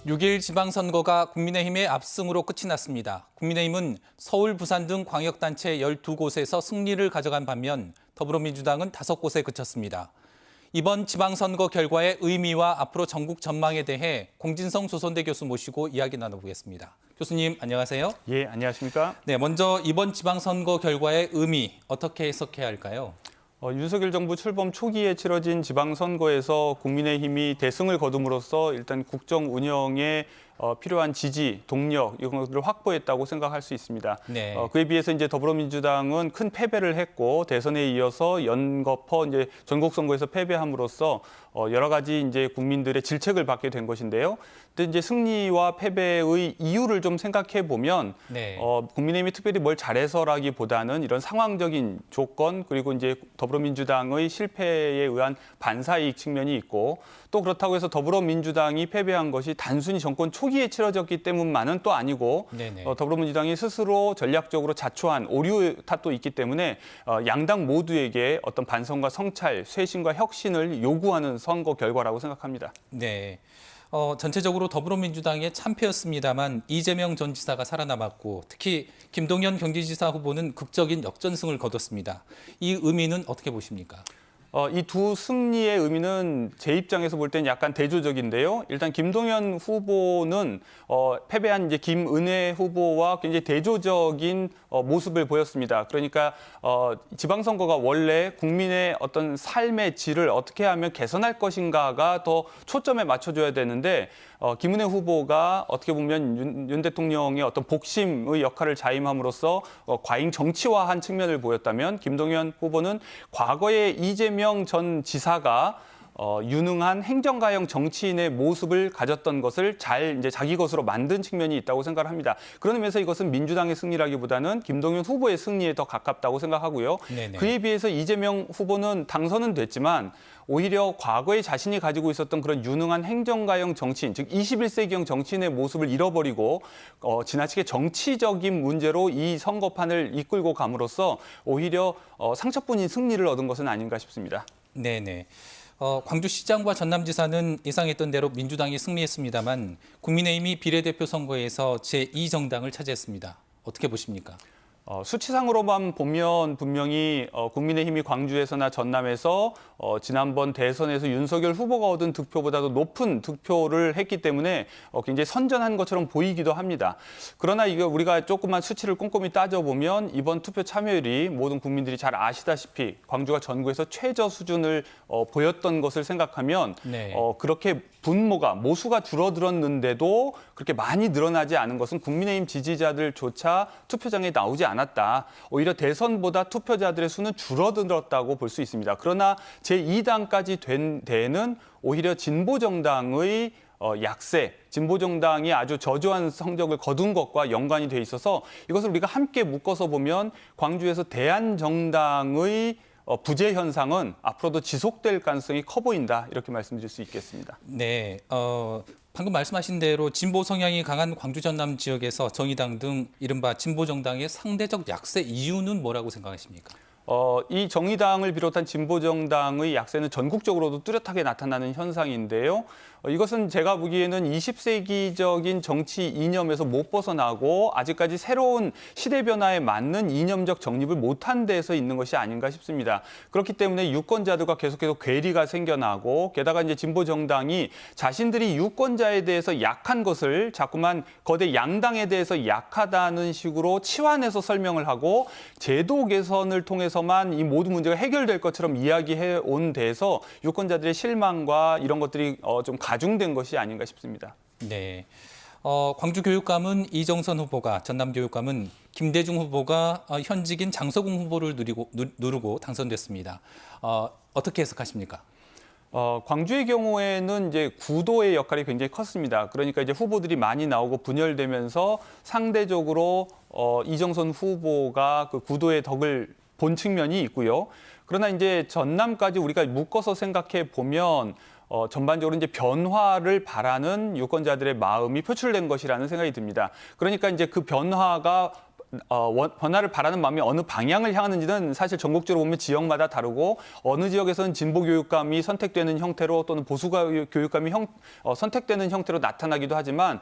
6일 지방선거가 국민의힘의 압승으로 끝이 났습니다. 국민의힘은 서울, 부산 등 광역단체 12곳에서 승리를 가져간 반면 더불어민주당은 5곳에 그쳤습니다. 이번 지방선거 결과의 의미와 앞으로 전국 전망에 대해 공진성 조선대 교수 모시고 이야기 나눠보겠습니다. 교수님, 안녕하세요. 예, 안녕하십니까? 네, 먼저 이번 지방선거 결과의 의미 어떻게 해석해야 할까요? 윤석열 정부 출범 초기에 치러진 지방선거에서 국민의힘이 대승을 거둠으로써 일단 국정 운영에 필요한 지지, 동력 이런 것들을 확보했다고 생각할 수 있습니다. 네. 그에 비해서 이제 더불어민주당은 큰 패배를 했고 대선에 이어서 연거푸 이제 전국 선거에서 패배함으로써 여러 가지 이제 국민들의 질책을 받게 된 것인데요. 근데 이제 승리와 패배의 이유를 좀 생각해 보면 네. 국민의힘이 특별히 뭘 잘해서라기보다는 이런 상황적인 조건 그리고 이제 더불어민주당의 실패에 의한 반사이익 측면이 있고 또 그렇다고 해서 더불어민주당이 패배한 것이 단순히 정권 초기에 치러졌기 때문만은 또 아니고 더불어민주당이 스스로 전략적으로 자초한 오류 탓도 있기 때문에 양당 모두에게 어떤 반성과 성찰, 쇄신과 혁신을 요구하는 선거 결과라고 생각합니다. 네. 전체적으로 더불어민주당의 참패였습니다만 이재명 전 지사가 살아남았고 특히 김동연 경기지사 후보는 극적인 역전승을 거뒀습니다. 이 의미는 어떻게 보십니까? 이 두 승리의 의미는 제 입장에서 볼 때는 약간 대조적인데요. 일단 김동연 후보는 패배한 이제 김은혜 후보와 굉장히 대조적인 모습을 보였습니다. 그러니까 지방선거가 원래 국민의 어떤 삶의 질을 어떻게 하면 개선할 것인가가 더 초점에 맞춰줘야 되는데 김은혜 후보가 어떻게 보면 윤 대통령의 어떤 복심의 역할을 자임함으로써 과잉 정치화한 측면을 보였다면 김동연 후보는 과거에 이재명 전 지사가 유능한 행정가형 정치인의 모습을 가졌던 것을 잘 이제 자기 것으로 만든 측면이 있다고 생각을 합니다. 그런 의미에서 이것은 민주당의 승리라기보다는 김동연 후보의 승리에 더 가깝다고 생각하고요. 네네. 그에 비해서 이재명 후보는 당선은 됐지만 오히려 과거에 자신이 가지고 있었던 그런 유능한 행정가형 정치인, 즉 21세기형 정치인의 모습을 잃어버리고 지나치게 정치적인 문제로 이 선거판을 이끌고 감으로써 오히려 상처뿐인 승리를 얻은 것은 아닌가 싶습니다. 네네. 광주시장과 전남지사는 예상했던 대로 민주당이 승리했습니다만 국민의힘이 비례대표 선거에서 제2정당을 차지했습니다. 어떻게 보십니까? 수치상으로만 보면 분명히 국민의힘이 광주에서나 전남에서 지난번 대선에서 윤석열 후보가 얻은 득표보다도 높은 득표를 했기 때문에 굉장히 선전한 것처럼 보이기도 합니다. 그러나 이거 우리가 조금만 수치를 꼼꼼히 따져보면 이번 투표 참여율이 모든 국민들이 잘 아시다시피 광주가 전국에서 최저 수준을 보였던 것을 생각하면 그렇게 모수가 줄어들었는데도 그렇게 많이 늘어나지 않은 것은 국민의힘 지지자들조차 투표장에 나오지 않았다. 오히려 대선보다 투표자들의 수는 줄어들었다고 볼 수 있습니다. 그러나 제2당까지 된 데에는 오히려 진보정당의 약세, 진보정당이 아주 저조한 성적을 거둔 것과 연관이 돼 있어서 이것을 우리가 함께 묶어서 보면 광주에서 대한정당의 부재 현상은 앞으로도 지속될 가능성이 커 보인다. 이렇게 말씀드릴 수 있겠습니다. 네, 방금 말씀하신 대로 진보 성향이 강한 광주 전남 지역에서 정의당 등 이른바 진보 정당의 상대적 약세 이유는 뭐라고 생각하십니까? 이 정의당을 비롯한 진보정당의 약세는 전국적으로도 뚜렷하게 나타나는 현상인데요. 이것은 제가 보기에는 20세기적인 정치 이념에서 못 벗어나고 아직까지 새로운 시대 변화에 맞는 이념적 정립을 못한 데서 있는 것이 아닌가 싶습니다. 그렇기 때문에 유권자들과 계속해서 괴리가 생겨나고 게다가 이제 진보정당이 자신들이 유권자에 대해서 약한 것을 자꾸만 거대 양당에 대해서 약하다는 식으로 치환해서 설명을 하고 제도 개선을 통해서만 이 모든 문제가 해결될 것처럼 이야기해 온 데에서 유권자들의 실망과 이런 것들이 좀 가중된 것이 아닌가 싶습니다. 네, 광주교육감은 이정선 후보가, 전남교육감은 김대중 후보가 현직인 장서궁 후보를 누르고 당선됐습니다. 어떻게 해석하십니까? 광주의 경우에는 이제 구도의 역할이 굉장히 컸습니다. 그러니까 이제 후보들이 많이 나오고 분열되면서 상대적으로 이정선 후보가 그 구도의 덕을 본 측면이 있고요. 그러나 이제 전남까지 우리가 묶어서 생각해 보면 전반적으로 이제 변화를 바라는 유권자들의 마음이 표출된 것이라는 생각이 듭니다. 그러니까 이제 그 변화가 변화를 바라는 마음이 어느 방향을 향하는지는 사실 전국적으로 보면 지역마다 다르고 어느 지역에서는 진보 교육감이 선택되는 형태로 또는 보수 교육감이 선택되는 형태로 나타나기도 하지만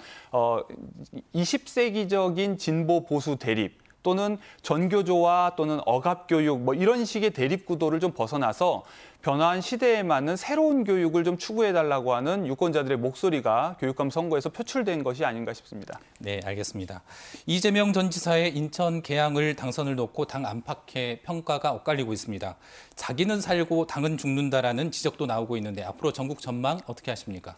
20세기적인 진보 보수 대립 또는 전교조와 또는 억압교육 뭐 이런 식의 대립 구도를 좀 벗어나서 변화한 시대에 맞는 새로운 교육을 좀 추구해달라고 하는 유권자들의 목소리가 교육감 선거에서 표출된 것이 아닌가 싶습니다. 네, 알겠습니다. 이재명 전 지사의 인천 계양을 당선을 놓고 당 안팎의 평가가 엇갈리고 있습니다. 자기는 살고 당은 죽는다라는 지적도 나오고 있는데 앞으로 전국 전망 어떻게 하십니까?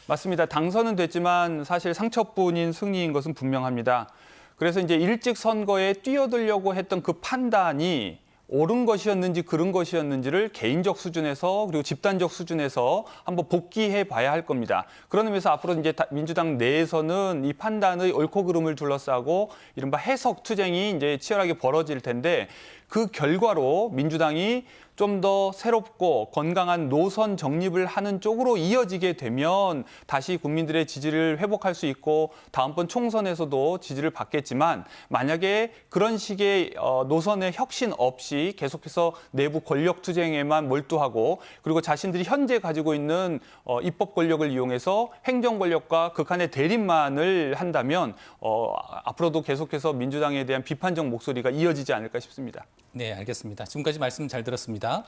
맞습니다. 당선은 됐지만 사실 상처뿐인 승리인 것은 분명합니다. 그래서 이제 일찍 선거에 뛰어들려고 했던 그 판단이 옳은 것이었는지 그른 것이었는지를 개인적 수준에서 그리고 집단적 수준에서 한번 복귀해 봐야 할 겁니다. 그런 의미에서 앞으로 이제 민주당 내에서는 이 판단의 옳고 그름을 둘러싸고 이른바 해석 투쟁이 이제 치열하게 벌어질 텐데 그 결과로 민주당이 좀 더 새롭고 건강한 노선 정립을 하는 쪽으로 이어지게 되면 다시 국민들의 지지를 회복할 수 있고 다음번 총선에서도 지지를 받겠지만 만약에 그런 식의 노선의 혁신 없이 계속해서 내부 권력 투쟁에만 몰두하고 그리고 자신들이 현재 가지고 있는 입법 권력을 이용해서 행정 권력과 극한의 대립만을 한다면 앞으로도 계속해서 민주당에 대한 비판적 목소리가 이어지지 않을까 싶습니다. 네, 알겠습니다. 지금까지 말씀 잘 들었습니다.